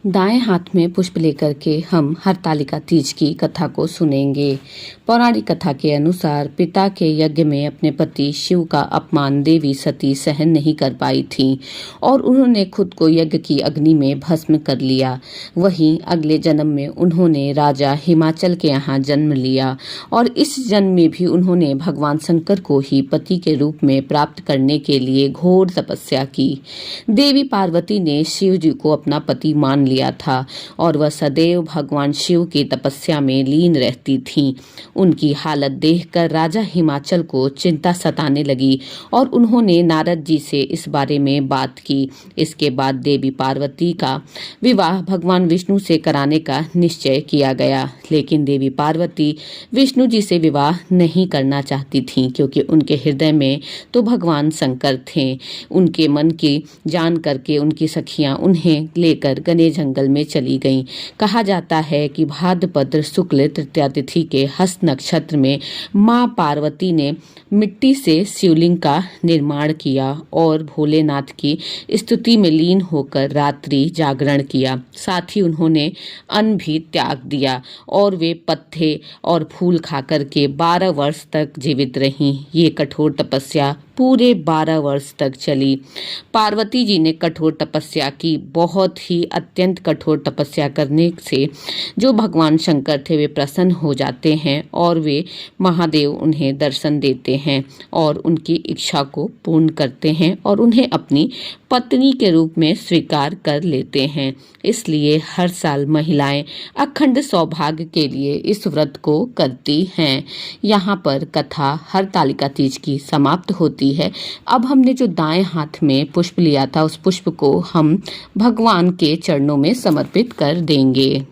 दाएं हाथ में पुष्प लेकर के हम हरतालिका तीज की कथा को सुनेंगे। पौराणिक कथा के अनुसार पिता के यज्ञ में अपने पति शिव का अपमान देवी सती सहन नहीं कर पाई थी और उन्होंने खुद को यज्ञ की अग्नि में भस्म कर लिया। वहीं अगले जन्म में उन्होंने राजा हिमाचल के यहाँ जन्म लिया और इस जन्म में भी उन्होंने भगवान शंकर को ही पति के रूप में प्राप्त करने के लिए घोर तपस्या की। देवी पार्वती ने शिव जी को अपना पति मान लिया था और वह सदैव भगवान शिव की तपस्या में लीन रहती थीं। उनकी हालत देखकर राजा हिमाचल को चिंता सताने लगी और उन्होंने नारद जी से इस बारे में बात की। इसके बाद देवी पार्वती का विवाह भगवान विष्णु से कराने का निश्चय किया गया, लेकिन देवी पार्वती विष्णु जी से विवाह नहीं करना चाहती थीं क्योंकि उनके हृदय में तो भगवान शंकर थे। उनके मन की जान करके उनकी सखियां उन्हें लेकर घने जंगल में चली गईं। कहा जाता है कि भाद्रपद शुक्ल तृतीया तिथि के हस्त नक्षत्र में मां पार्वती ने मिट्टी से शिवलिंग का निर्माण किया और भोलेनाथ की स्तुति में लीन होकर रात्रि जागरण किया। साथ ही उन्होंने अन्न भी त्याग दिया और वे पत्ते और फूल खाकर के 12 वर्ष तक जीवित रहीं। ये कठोर तपस्या पूरे 12 वर्ष तक चली। पार्वती जी ने कठोर तपस्या की। बहुत ही अत्यंत कठोर तपस्या करने से जो भगवान शंकर थे वे प्रसन्न हो जाते हैं और वे महादेव उन्हें दर्शन देते हैं और उनकी इच्छा को पूर्ण करते हैं और उन्हें अपनी पत्नी के रूप में स्वीकार कर लेते हैं। इसलिए हर साल महिलाएं अखंड सौभाग्य के लिए इस व्रत को करती हैं। यहाँ पर कथा हरतालिका तीज की समाप्त होती है। अब हमने जो दाएं हाथ में पुष्प लिया था उस पुष्प को हम भगवान के चरणों में समर्पित कर देंगे।